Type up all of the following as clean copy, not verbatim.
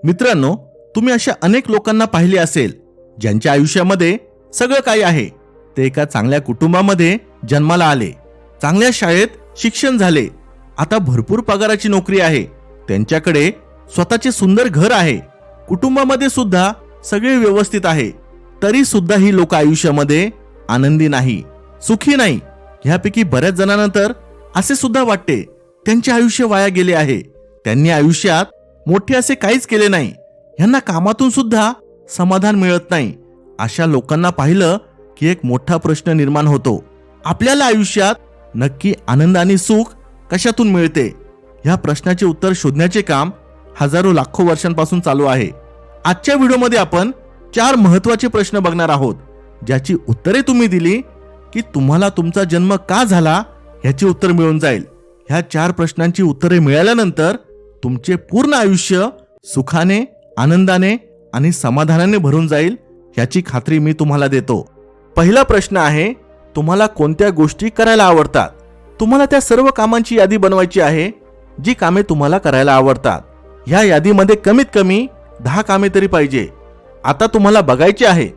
मित्रांनो, तुम्ही अशा अनेक लोकांना पाहिले असेल ज्यांच्या आयुष्यामध्ये सगळं काही आहे. ते एका चांगल्या कुटुंबामध्ये जन्माला आले, चांगल्या शाळेत शिक्षण झाले, आता भरपूर पगाराची नोकरी आहे, त्यांच्याकडे स्वतःचे सुंदर घर आहे, कुटुंबामध्ये सुद्धा सगळे व्यवस्थित आहे. तरी सुद्धा ही लोक आयुष्यामध्ये आनंदी नाही, सुखी नाही. ह्यापैकी बऱ्याच जणांना तर असे सुद्धा वाटते त्यांचे आयुष्य वाया गेले आहे. त्यांनी आयुष्यात मोठे असे काहीच केले नाही, यांना कामातून सुद्धा समाधान मिळत नाही. अशा लोकांना पाहिलं की एक मोठा प्रश्न निर्माण होतो, आपल्याला आयुष्यात नक्की आनंद आणि सुख कशातून मिळते? ह्या प्रश्नाचे उत्तर शोधण्याचे काम हजारो लाखो वर्षांपासून चालू आहे. आजच्या व्हिडिओमध्ये आपण 4 महत्त्वाचे प्रश्न बघणार आहोत, ज्याची उत्तरे तुम्ही दिली की तुम्हाला तुमचा जन्म का झाला ह्याचे उत्तर मिळून जाईल. ह्या 4 प्रश्नांची उत्तरे मिळाल्यानंतर तुमचे पूर्ण आयुष्य सुखाने, आनंदाने आणि समाधानाने भरून जाईल ह्याची खात्री मी तुम्हाला देतो. पहिला प्रश्न आहे, तुम्हाला कोणत्या गोष्टी करायला आवडतात? तुम्हाला त्या सर्व कामांची यादी बनवायची आहे जी कामे तुम्हाला करायला आवडतात. ह्या यादीमध्ये कमीत कमी 10 कामे तरी पाहिजे. आता तुम्हाला बघायचे आहे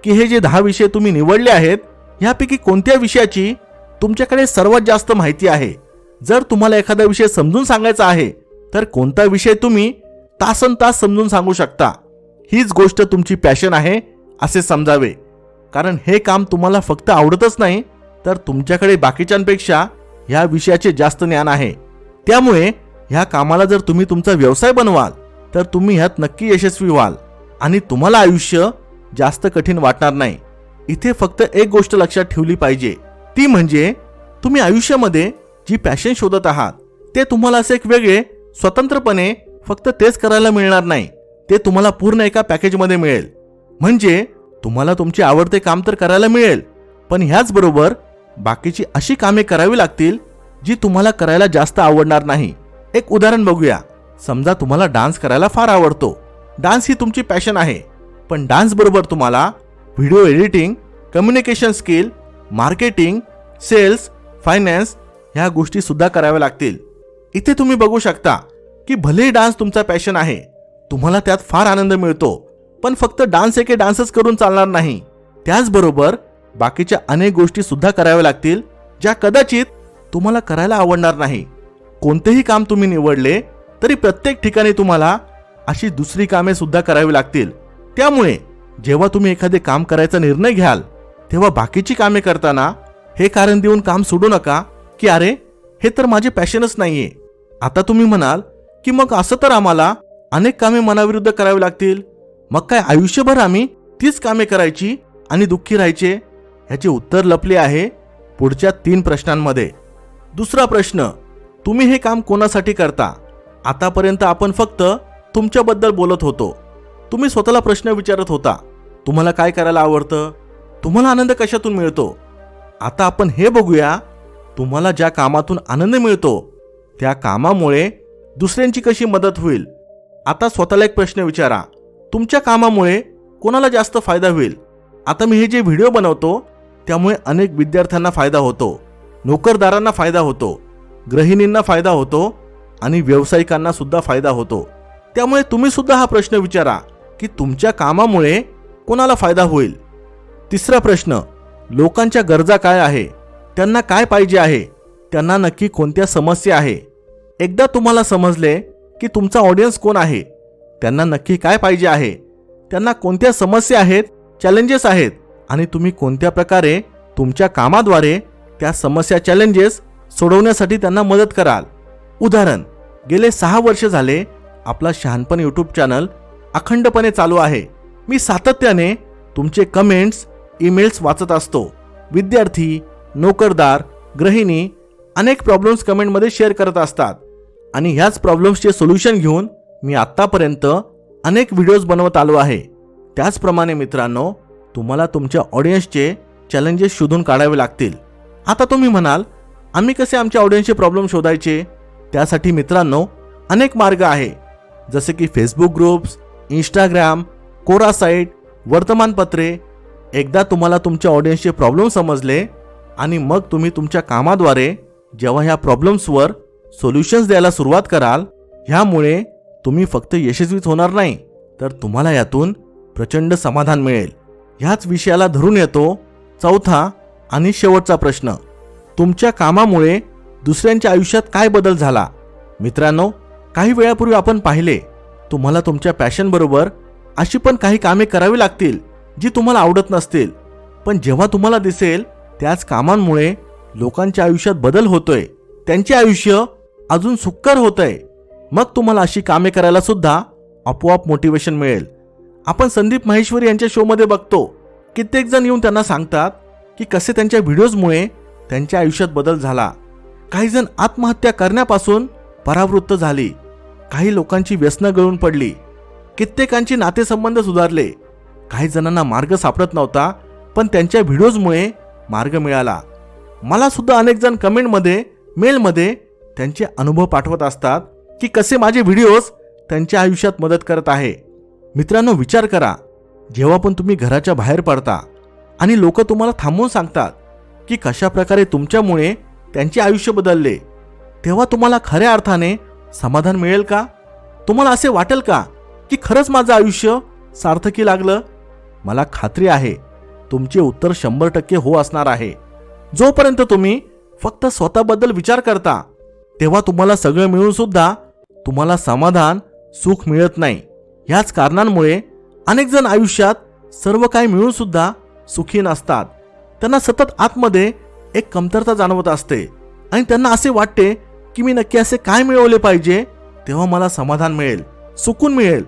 की हे जे 10 विषय तुम्ही निवडले आहेत ह्यापैकी कोणत्या विषयाची तुमच्याकडे सर्वात जास्त माहिती आहे. जर तुम्हाला एखादा विषय समजून सांगायचा आहे तर कोणता विषय तुम्ही तासनतास समजून सांगू शकता. हीच गोष्ट तुमची पॅशन आहे असे समजावे. कारण हे काम तुम्हाला फक्त आवडतच नाही तर तुमच्याकडे बाकीच्यांपेक्षा ह्या विषयाचे जास्त ज्ञान आहे. त्यामुळे ह्या कामाला जर तुम्ही तुमचा व्यवसाय बनवाल तर तुम्ही ह्यात नक्की यशस्वी व्हाल आणि तुम्हाला आयुष्य जास्त कठीण वाटणार नाही. इथे फक्त एक गोष्ट लक्षात ठेवली पाहिजे, ती म्हणजे तुम्ही आयुष्यामध्ये जी पॅशन शोधत आहात ते तुम्हाला असे एक वेगळे स्वतंत्रपणे फक्त तेच करायला मिळणार नाही, ते तुम्हाला पूर्ण एका पॅकेजमध्ये मिळेल. म्हणजे तुम्हाला तुमचे आवडते काम तर करायला मिळेल, पण ह्याचबरोबर बाकीची अशी कामे करावी लागतील जी तुम्हाला करायला जास्त आवडणार नाही. एक उदाहरण बघूया. समजा तुम्हाला डान्स करायला फार आवडतो, डान्स ही तुमची पॅशन आहे, पण डान्स बरोबर तुम्हाला video editing, communication skill, marketing, sales, finance ह्या गोष्टी सुद्धा कराव्या लागतील. इथे तुम्ही बघू शकता की भलेही डान्स तुमचा पॅशन आहे, तुम्हाला त्यात फार आनंद मिळतो, पण फक्त डान्स एके डान्सच करून चालणार नाही. त्याचबरोबर बाकीच्या अनेक गोष्टी सुद्धा कराव्या लागतील ज्या कदाचित तुम्हाला करायला आवडणार नाही. कोणतेही काम तुम्ही निवडले तरी प्रत्येक ठिकाणी तुम्हाला अशी दुसरी कामे सुद्धा करावी लागतील. त्यामुळे जेव्हा तुम्ही एखादे काम करायचा निर्णय घ्याल तेव्हा बाकीची कामे करताना हे कारण देऊन काम सोडू नका की अरे हे तर माझे पॅशनच नाहीये. आता तुम्ही म्हणाल की मग असं तर आम्हाला अनेक कामे मनाविरुद्ध करावी लागतील, मग काय आयुष्यभर आम्ही तीच कामे करायची आणि दुःखी राहायचे? ह्याचे उत्तर लपले आहे पुढच्या 3 प्रश्नांमध्ये. दुसरा प्रश्न, तुम्ही हे काम कोणासाठी करता? आतापर्यंत आपण फक्त तुमच्याबद्दल बोलत होतो. तुम्ही स्वतःला प्रश्न विचारत होता, तुम्हाला काय करायला आवडतं, तुम्हाला आनंद कशातून मिळतो? आता आपण हे बघूया, तुम्हाला ज्या कामातून आनंद मिळतो त्या कामामुळे दुसऱ्यांची कशी मदत होईल. आता स्वतःला एक प्रश्न विचारा, तुमच्या कामामुळे कोणाला जास्त फायदा होईल? आता मी हे जे व्हिडिओ बनवतो त्यामुळे अनेक विद्यार्थ्यांना फायदा होतो, नोकरदारांना फायदा होतो, गृहिणींना फायदा होतो आणि व्यावसायिकांना सुद्धा फायदा होतो. त्यामुळे तुम्ही सुद्धा हा प्रश्न विचारा की तुमच्या कामामुळे कोणाला फायदा होईल. तिसरा प्रश्न, लोकांच्या गरजा काय आहे? त्यांना काय पाहिजे आहे? त्यांना नक्की कोणत्या समस्या आहे? एकदा तुम्हाला समजले की तुमचा ऑडियन्स कोण आहे, त्यांना नक्की काय पाहिजे आहे, त्यांना कोणत्या समस्या आहेत, चॅलेंजेस आहेत आणि तुम्ही कोणत्या प्रकारे तुमच्या कामाद्वारे त्या समस्या, चॅलेंजेस सोडवण्यासाठी त्यांना मदत कराल. उदाहरण, गेले 6 वर्ष झाले आपला शहाणपण यूट्यूब चॅनल अखंडपणे चालू आहे. मी सातत्याने तुमचे कमेंट्स, ईमेल्स वाचत असतो. विद्यार्थी, नोकरदार, गृहिणी अनेक प्रॉब्लेम्स कमेंटमध्ये शेअर करत असतात आणि ह्याच प्रॉब्लेम्सचे सोल्युशन घेऊन मी आत्तापर्यंत अनेक व्हिडिओज बनवत आलो आहे. त्याचप्रमाणे मित्रांनो, तुम्हाला तुमच्या ऑडियन्सचे चॅलेंजेस शोधून काढावे लागतील. आता तुम्ही म्हणाल, आम्ही कसे आमच्या ऑडियन्सचे प्रॉब्लेम शोधायचे? त्यासाठी मित्रांनो अनेक मार्ग आहे, जसे की फेसबुक ग्रुप्स, इंस्टाग्राम, कोरा साईट, वर्तमानपत्रे. एकदा तुम्हाला तुमच्या ऑडियन्सचे प्रॉब्लेम समजले आणि मग तुम्ही तुमच्या कामाद्वारे जेव्हा ह्या प्रॉब्लेम्सवर सोल्युशन्स द्यायला सुरुवात कराल, ह्यामुळे तुम्ही फक्त यशस्वीच होणार नाही, तर तुम्हाला यातून प्रचंड समाधान मिळेल. ह्याच विषयाला धरून येतो चौथा आणि शेवटचा प्रश्न. तुमच्या कामामुळे दुसऱ्यांच्या आयुष्यात काय बदल झाला? मित्रांनो, काही वेळापूर्वी आपण पाहिले, तुम्हाला तुमच्या पॅशन बरोबर अशी पण काही कामे करावी लागतील जी तुम्हाला आवडत नसतील. पण जेव्हा तुम्हाला दिसेल त्याच कामांमुळे लोकांच्या आयुष्यात बदल होतोय, त्यांचे आयुष्य अजून सुखकर होतंय, मग तुम्हाला अशी कामे करायला सुद्धा आपोआप मोटिवेशन मिळेल. आपण संदीप माहेश्वरी यांच्या शोमध्ये बघतो, कित्येक जण येऊन त्यांना सांगतात की कसे त्यांच्या व्हिडिओजमुळे त्यांच्या आयुष्यात बदल झाला. काही जण आत्महत्या करण्यापासून परावृत्त झाली, काही लोकांची व्यसनं गळून पडली, कित्येकांची नातेसंबंध सुधारले, काही जणांना मार्ग सापडत नव्हता पण त्यांच्या व्हिडिओजमुळे मार्ग मिळाला. मला सुद्धा अनेक जण कमेंटमध्ये, मेलमध्ये त्यांचे अनुभव पाठवत असतात की कसे माझे व्हिडिओज त्यांच्या आयुष्यात मदत करत आहे. मित्रांनो, विचार करा, जेव्हा पण तुम्ही घराच्या बाहेर पडता आणि लोक तुम्हाला थांबवून सांगतात की कशा प्रकारे तुमच्यामुळे त्यांचे आयुष्य बदलले, तेव्हा तुम्हाला खऱ्या अर्थाने समाधान मिळेल का? तुम्हाला असे वाटेल का की खरंच माझं आयुष्य सार्थकी लागलं? मला खात्री आहे तुमचे उत्तर 100% हो असणार आहे. जोपर्यंत तुम्ही फक्त स्वतःबद्दल विचार करता, तेव्हा तुम्हाला सगळं मिळून सुद्धा तुम्हाला समाधान, सुख मिळत नाही. ह्याच कारणांमुळे अनेक जण आयुष्यात सर्व काही मिळून सुद्धा सुखी नसतात. त्यांना सतत आतमध्ये एक कमतरता जाणवत असते आणि त्यांना असे वाटते की मी नक्की असे काय मिळवले पाहिजे तेव्हा मला समाधान मिळेल, सुकून मिळेल.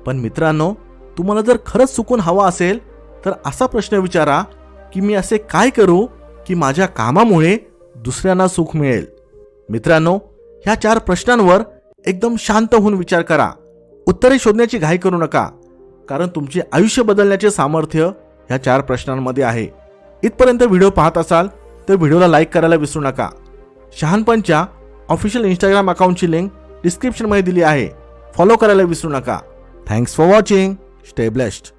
पण मित्रांनो, तुम्हाला जर खरंच सुकून हवा असेल तर असा प्रश्न विचारा की मी असे काय करू की माझ्या कामामुळे दुसऱ्यांना सुख मिळेल? मित्रांनो, ह्या 4 प्रश्नांवर एकदम शांत होऊन विचार करा. उत्तरे शोधण्याची घाई करू नका, कारण तुमचे आयुष्य बदलण्याचे सामर्थ्य ह्या 4 प्रश्नांमध्ये आहे. इथपर्यंत व्हिडिओ पाहत असाल तर व्हिडिओला लाईक करायला विसरू नका. शहाणपणच्या ऑफिशियल इंस्टाग्राम अकाउंटची लिंक डिस्क्रिप्शनमध्ये दिली आहे, फॉलो करायला विसरू नका. Thanks for watching. Stay blessed.